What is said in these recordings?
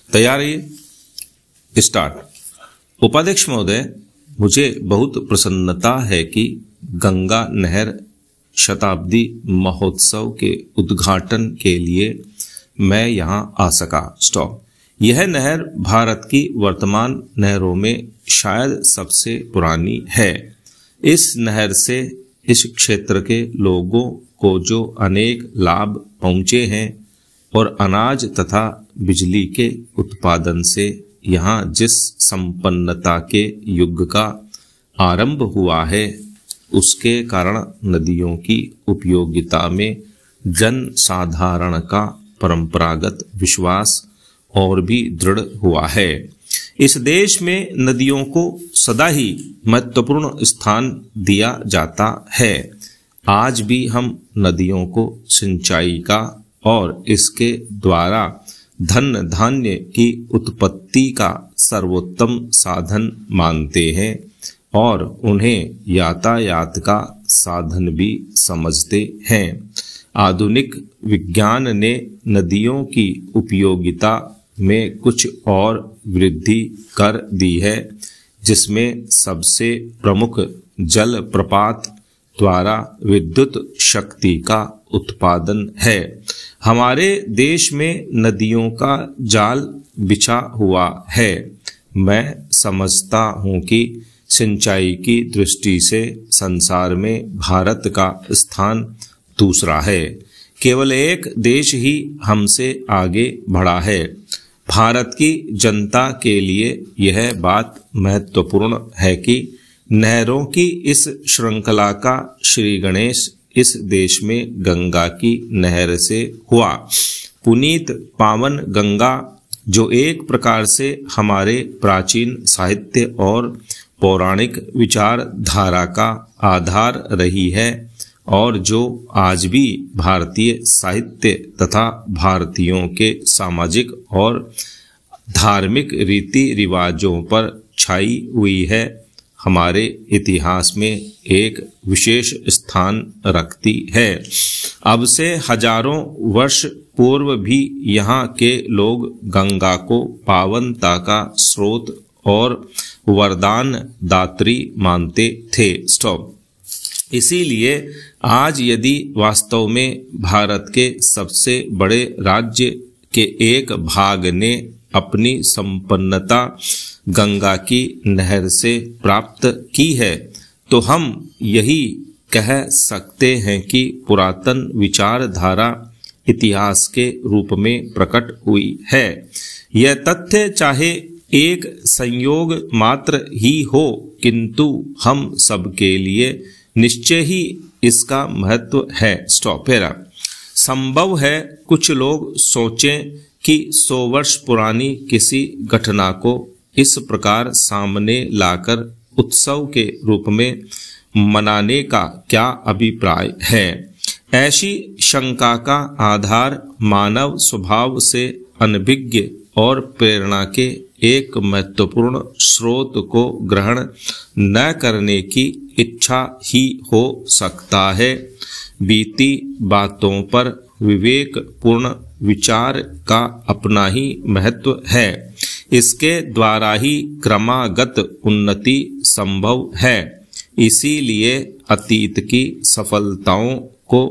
तैयारी स्टार्ट। उपाध्यक्ष महोदय, मुझे बहुत प्रसन्नता है कि गंगा नहर शताब्दी महोत्सव के उद्घाटन के लिए मैं यहाँ आ सका। स्टॉप। यह नहर भारत की वर्तमान नहरों में शायद सबसे पुरानी है। इस नहर से इस क्षेत्र के लोगों को जो अनेक लाभ पहुँचे हैं और अनाज तथा बिजली के उत्पादन से यहाँ जिस संपन्नता के युग का आरंभ हुआ है, उसके कारण नदियों की उपयोगिता में जन साधारण का परंपरागत विश्वास और भी दृढ़ हुआ है। इस देश में नदियों को सदा ही महत्वपूर्ण स्थान दिया जाता है। आज भी हम नदियों को सिंचाई का और इसके द्वारा धन धान्य की उत्पत्ति का सर्वोत्तम साधन मानते हैं और उन्हें यातायात का साधन भी समझते हैं। आधुनिक विज्ञान ने नदियों की उपयोगिता में कुछ और वृद्धि कर दी है, जिसमें सबसे प्रमुख जल प्रपात द्वारा विद्युत शक्ति का उत्पादन है। हमारे देश में नदियों का जाल बिछा हुआ है। मैं समझता हूँ कि सिंचाई की दृष्टि से संसार में भारत का स्थान दूसरा है। केवल एक देश ही हमसे आगे बढ़ा है। भारत की जनता के लिए यह बात महत्वपूर्ण है कि नहरों की इस श्रृंखला का श्री गणेश इस देश में गंगा की नहर से हुआ। पुनीत पावन गंगा, जो एक प्रकार से हमारे प्राचीन साहित्य और पौराणिक विचारधारा का आधार रही है और जो आज भी भारतीय साहित्य तथा भारतीयों के सामाजिक और धार्मिक रीति रिवाजों पर छाई हुई है, हमारे इतिहास में एक विशेष स्थान रखती है। अब से हजारों वर्ष पूर्व भी यहाँ के लोग गंगा को पावनता का स्रोत और वरदान दात्री मानते थे। स्टॉप। इसीलिए आज यदि वास्तव में भारत के सबसे बड़े राज्य के एक भाग ने अपनी संपन्नता गंगा की नहर से प्राप्त की है, तो हम यही कह सकते हैं कि पुरातन विचारधारा इतिहास के रूप में प्रकट हुई है। यह तथ्य चाहे एक संयोग मात्र ही हो, किंतु हम सबके लिए निश्चय ही इसका महत्व है। स्टॉप। संभव है कुछ लोग सोचें कि 100 वर्ष पुरानी किसी घटना को इस प्रकार सामने लाकर उत्सव के रूप में मनाने का क्या अभिप्राय है। ऐसी शंका का आधार मानव स्वभाव से अनभिज्ञ और प्रेरणा के एक महत्वपूर्ण स्रोत को ग्रहण न करने की इच्छा ही हो सकता है। बीती बातों पर विवेकपूर्ण विचार का अपना ही महत्व है। इसके द्वारा ही क्रमागत उन्नति संभव है। इसीलिए अतीत की सफलताओं को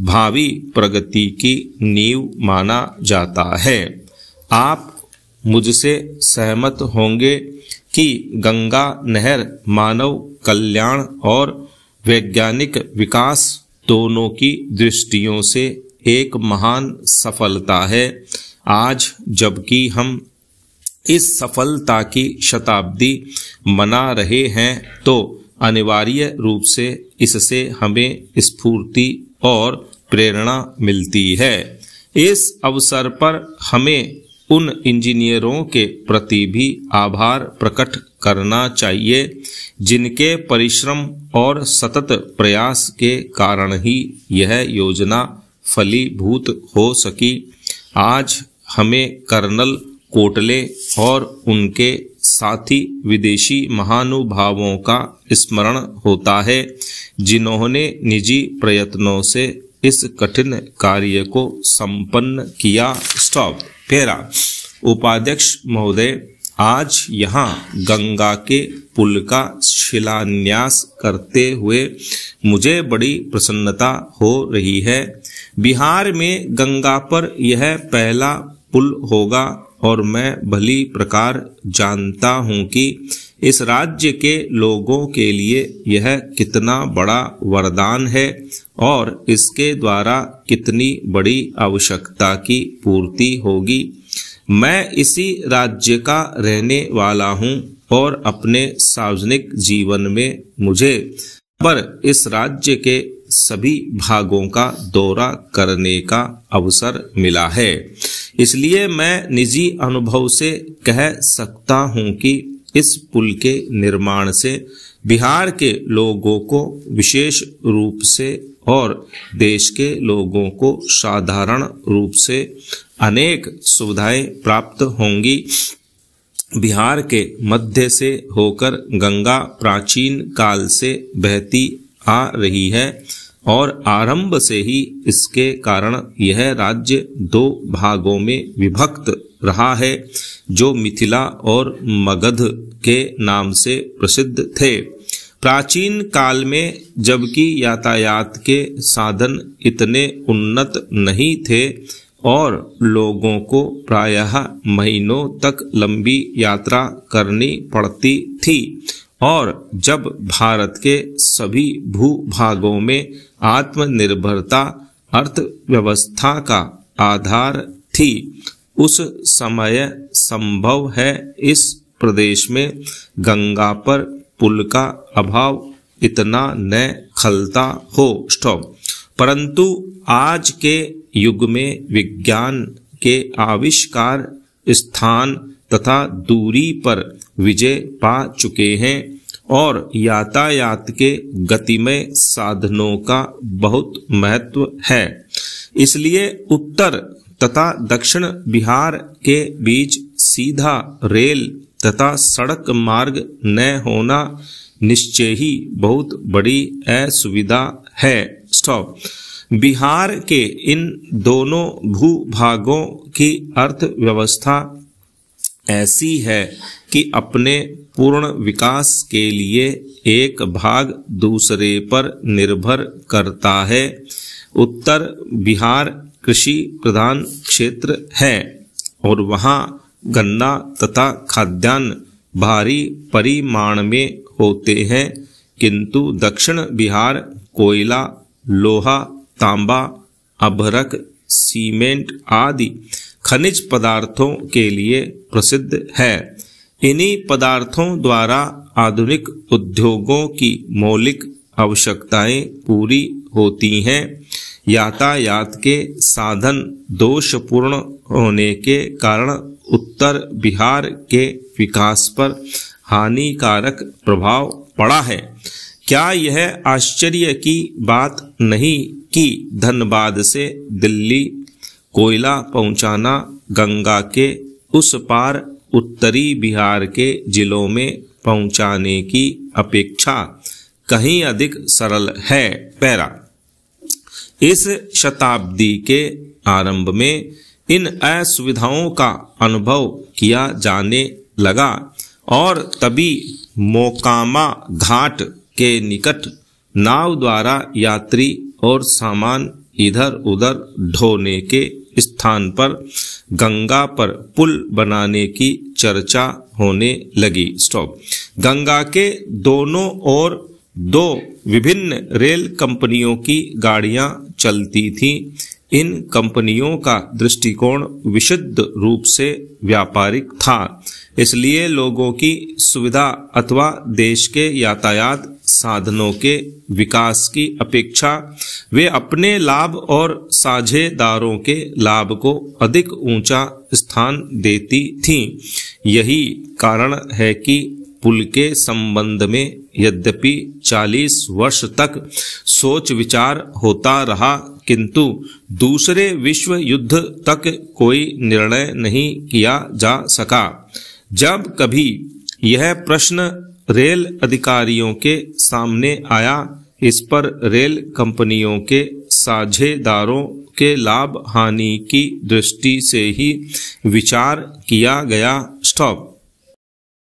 भावी प्रगति की नींव माना जाता है। आप मुझसे सहमत होंगे कि गंगा नहर मानव कल्याण और वैज्ञानिक विकास दोनों की दृष्टियों से एक महान सफलता है। आज जबकि हम इस सफलता की शताब्दी मना रहे हैं, तो अनिवार्य रूप से इससे हमें स्फूर्ति और प्रेरणा मिलती है। इस अवसर पर हमें उन इंजीनियरों के प्रति भी आभार प्रकट करना चाहिए, जिनके परिश्रम और सतत प्रयास के कारण ही यह योजना फलीभूत हो सकी। आज हमें कर्नल कोटले और उनके साथी विदेशी महानुभावों का स्मरण होता है, जिन्होंने निजी प्रयत्नों से इस कठिन कार्य को संपन्न किया। स्टॉप। 13 उपाध्यक्ष महोदय, आज यहाँ गंगा के पुल का शिलान्यास करते हुए मुझे बड़ी प्रसन्नता हो रही है। बिहार में गंगा पर यह पहला पुल होगा और मैं भली प्रकार जानता हूँ कि इस राज्य के लोगों के लिए यह कितना बड़ा वरदान है और इसके द्वारा कितनी बड़ी आवश्यकता की पूर्ति होगी। मैं इसी राज्य का रहने वाला हूँ और अपने सार्वजनिक जीवन में मुझे पर इस राज्य के सभी भागों का दौरा करने का अवसर मिला है। इसलिए मैं निजी अनुभव से कह सकता हूँ कि इस पुल के निर्माण से बिहार के लोगों को विशेष रूप से और देश के लोगों को साधारण रूप से अनेक सुविधाएं प्राप्त होंगी। बिहार के मध्य से होकर गंगा प्राचीन काल से बहती आ रही है और आरंभ से ही इसके कारण यह राज्य दो भागों में विभक्त रहा है, जो मिथिला और मगध के नाम से प्रसिद्ध थे। प्राचीन काल में जबकि यातायात के साधन इतने उन्नत नहीं थे और लोगों को प्रायः महीनों तक लंबी यात्रा करनी पड़ती थी और जब भारत के सभी भूभागों में आत्मनिर्भरता अर्थव्यवस्था का आधार थी, उस समय संभव है इस प्रदेश में गंगा पर पुल का अभाव इतना न खलता हो। परंतु आज के युग में विज्ञान के आविष्कार स्थान तथा दूरी पर विजय पा चुके हैं और यातायात के गतिमय साधनों का बहुत महत्व है। इसलिए उत्तर तथा दक्षिण बिहार के बीच सीधा रेल तथा सड़क मार्ग न होना निश्चय ही बहुत बड़ी असुविधा है। बिहार के इन दोनों भूभागों की अर्थव्यवस्था ऐसी है कि अपने पूर्ण विकास के लिए एक भाग दूसरे पर निर्भर करता है। उत्तर बिहार कृषि प्रधान क्षेत्र है और वहाँ गन्ना तथा खाद्यान्न भारी परिमाण में होते हैं, किंतु दक्षिण बिहार कोयला, लोहा, तांबा, अभ्रक, सीमेंट आदि खनिज पदार्थों के लिए प्रसिद्ध है। इन्हीं पदार्थों द्वारा आधुनिक उद्योगों की मौलिक आवश्यकताएं पूरी होती हैं। यातायात के साधन दोषपूर्ण होने के कारण उत्तर बिहार के विकास पर हानिकारक प्रभाव पड़ा है। क्या यह आश्चर्य की बात नहीं कि धनबाद से दिल्ली कोयला पहुंचाना गंगा के उस पार उत्तरी बिहार के जिलों में पहुंचाने की अपेक्षा कहीं अधिक सरल है। पैरा इस शताब्दी के आरंभ में इन असुविधाओं का अनुभव किया जाने लगा और तभी मोकामा घाट के निकट नाव द्वारा यात्री और सामान इधर उधर ढोने के स्थान पर गंगा पर पुल बनाने की चर्चा होने लगी। गंगा के दोनों ओर दो विभिन्न रेल कंपनियों की गाड़ियां चलती थीं। इन कंपनियों का दृष्टिकोण विशुद्ध रूप से व्यापारिक था, इसलिए लोगों की सुविधा अथवा देश के यातायात साधनों के विकास की अपेक्षा वे अपने लाभ और साझेदारों के लाभ को अधिक ऊंचा स्थान देती थीं। यही कारण है कि पुल के संबंध में यद्यपि 40 वर्ष तक सोच विचार होता रहा, किंतु दूसरे विश्व युद्ध तक कोई निर्णय नहीं किया जा सका। जब कभी यह प्रश्न रेल अधिकारियों के सामने आया, इस पर रेल कंपनियों के साझेदारों के लाभ हानि की दृष्टि से ही विचार किया गया। स्टॉप।